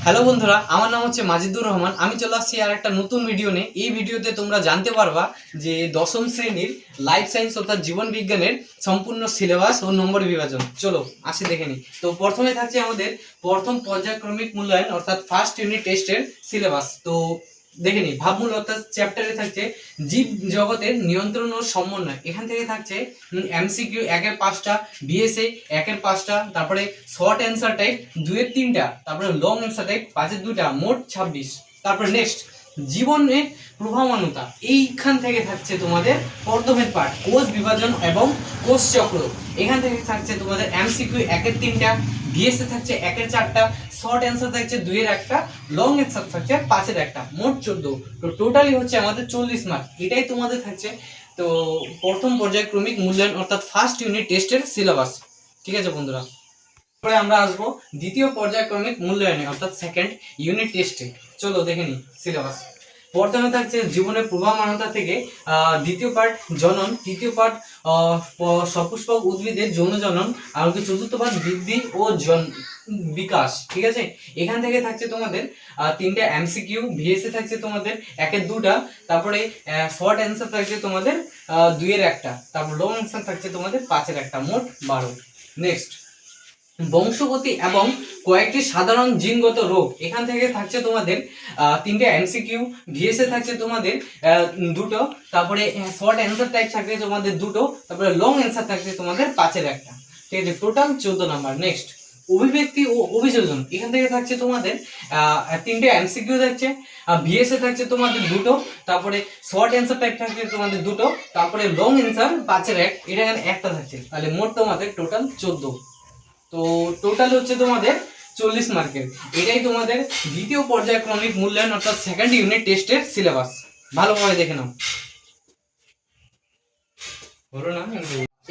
Hello বন্ধুরা, আমার নাম হচ্ছে মাজিদুর রহমান। আমি চলে আসছি আর একটা নতুন ভিডিও নিয়ে। এই ভিডিওতে তোমরা জানতে পারবা যে দশম শ্রেণীর লাইফ সায়েন্স অর্থাৎ জীবন বিজ্ঞানের সম্পূর্ণ সিলেবাস ও নম্বর বিভাজন। চলো আসি দেখে নিই। তো প্রথমে থাকছে আমাদের প্রথম পর্যায়ক্রমিক মূল্যায়ন অর্থাৎ ফার্স্ট ইউনিট টেস্টের সিলেবাস। তো দেখে নিই। ভাবমূল অর্থাৎ চ্যাপ্টারে থাকছে জীব জগতের নিয়ন্ত্রণ ও সমন্বয়। এখান থেকে থাকছে এমসিকিউ 1-5টা, বিএসএ 1-5টা, তারপরে শর্ট অ্যান্সার টাইপ 2-3টা, তারপরে লং অ্যান্সার টাইপ 5-2টা, মোট 26। তারপরে নেক্সট জীবনে প্রভাবমানতা। এইখান থেকে থাকছে তোমাদের পর্দমের পাঠ, কোষ বিভাজন এবং কোষ চক্র। এখান থেকে থাকছে তোমাদের এমসিকিউ 1-3টা, বিএসএ থাকছে 1-4টা, শর্ট অ্যান্সার থাকছে 2-1টা, লং অ্যান্সার থাকছে 5-1টা, মোট 14। তো টোটালি হচ্ছে আমাদের 40 মার্ক। এটাই তোমাদের থাকছে তো প্রথম পর্যায়ক্রমিক মূল্যায়ন অর্থাৎ ফার্স্ট ইউনিট টেস্টের সিলেবাস। ঠিক আছে বন্ধুরা, তারপরে আমরা আসবো দ্বিতীয় পর্যায়ক্রমিক মূল্যায়নে অর্থাৎ সেকেন্ড ইউনিট টেস্টে। চলো দেখে নিই সিলেবাস। প্রথমে থাকছে জীবনের প্রভাবমানতা থেকে দ্বিতীয় পার্ট জনন, তৃতীয় পার্ট সপুষ্পক উদ্ভিদের যৌন জনন, আর চতুর্থ পার্ট বৃদ্ধি ও বিকাশ। ঠিক আছে, এখান থেকে থাকছে তোমাদের 3টা এমসিকিউ, ভিএসএ থাকছে তোমাদের 1-2টা, তারপরে শর্ট অ্যান্সার থাকছে তোমাদের 2-1টা, তারপর লং অ্যান্সার থাকছে তোমাদের 5-1টা, মোট 12। নেক্সট বংশগতি এবং কয়েকটি সাধারণ জিনগত রোগ। এখান থেকে থাকছে তোমাদের 3টে এমসিকিউ, ভিএসএ থাকছে তোমাদের 2টো, তারপরে শর্ট অ্যান্সার টাইপ থাকছে তোমাদের 2টো, তারপরে লং অ্যান্সার থাকছে তোমাদের 5-1টা। ঠিক আছে, টোটাল 14 নাম্বার। নেক্সট অভিব্যক্তি ও অভিযোজন। এখান থেকে থাকছে তোমাদের 3টে এমসিকিউ থাকছে, ভিএসএ থাকছে তোমাদের 2টো, তারপরে শর্ট অ্যান্সার টাইপ থাকছে তোমাদের 2টো, তারপরে লং অ্যান্সার 5-1, এটা এখানে একটা থাকছে। তাহলে মোট তোমাদের টোটাল 14। তো টোটাল হচ্ছে তোমাদের 40 মার্কের। এটাই তোমাদের দ্বিতীয় পর্যায়ক্রমিক মূল্যায়ন অর্থাৎ সেকেন্ড ইউনিট টেস্টের সিলেবাস। ভালোভাবে দেখে নাও। হলো না?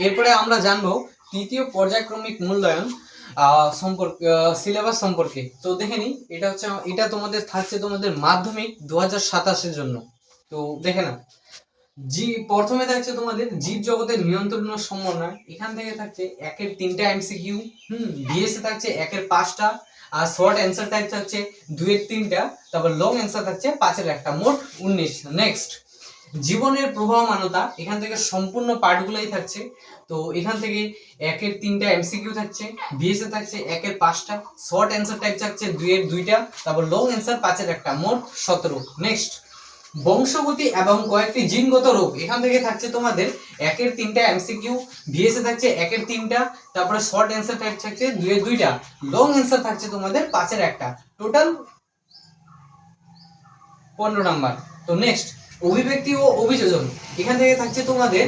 এরপরে আমরা জানবো তৃতীয় পর্যায়ক্রমিক মূল্যায়ন সম্পর্কে, সিলেবাস সম্পর্কে। তো দেখে নিই। এটা তোমাদের থাকছে তোমাদের মাধ্যমিক 2027-এর জন্য। তো দেখে নাও। প্রথমে থাকছে তোমাদের জীব জগতের নিয়ন্ত্রণ ও সমন্বয়। এখান থেকে থাকছে 1-3টা এমসিকিউ, ভিএসএ থাকছে 1-5টা, আর শর্ট অ্যান্সার টাইপ থাকছে 2-3টা, তারপর লং অ্যান্সার থাকছে 5-1টা, মোট 19। নেক্সট জীবনের প্রভাবমানতা। এখান থেকে সম্পূর্ণ পার্টগুলোই থাকছে। তো এখান থেকে 1-3টা এমসিকিউ থাকছে, ভিএসএ থাকছে 1-5টা, শর্ট অ্যান্সার টাইপ থাকছে 2-2টা, তারপর লং অ্যান্সার 5-1টা, মোট 17। নেক্সট বংশগতি এবং কয়েকটি জিনগত রোগ। এখান থেকে থাকছে তোমাদের 1-3টা এমসিকিউ, ভিএসএ থাকছে 1-3টা, তারপরে শর্ট অ্যান্সার টাইপ থাকছে 2-2টা, লং অ্যান্সার থাকছে তোমাদের 5-1টা, টোটাল 15 নাম্বার। তো নেক্সট অভিব্যক্তি ও অভিযোজন। এখান থেকে থাকছে তোমাদের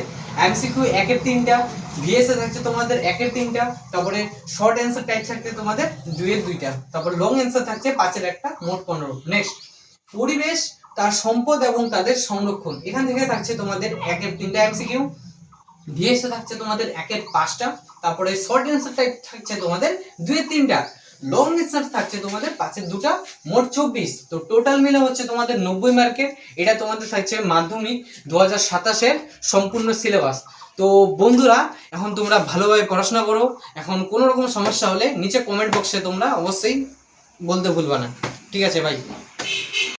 এমসিকিউ 1-3টা, ভিএসএ থাকছে তোমাদের 1-3টা, তারপরে শর্ট অ্যান্সার টাইপ থাকছে তোমাদের 2-2টা, তারপর লং অ্যান্সার থাকছে 5-1টা, মোট 15। নেক্সট পরিবেশ, তার সম্পদ এবং তাদের সংরক্ষণ। এখান থেকে থাকছে তোমাদের 1-3টা এমসিকিউ, ভিএসএ থাকছে তোমাদের 1-5টা, তারপরে শর্ট অ্যান্সার টাইপ থাকছে তোমাদের 2-3টা, লং অ্যান্সার থাকছে তোমাদের 5-2টা, মোট 24। তো টোটাল মিলে হচ্ছে তোমাদের 90 মার্কের। এটা তোমাদের থাকছে মাধ্যমিক 2027-এর সম্পূর্ণ সিলেবাস। তো বন্ধুরা, এখন তোমরা ভালোভাবে পড়াশোনা করো। এখন কোনো রকম সমস্যা হলে নিচে কমেন্ট বক্সে তোমরা অবশ্যই বলতে ভুলবা না। ঠিক আছে ভাই।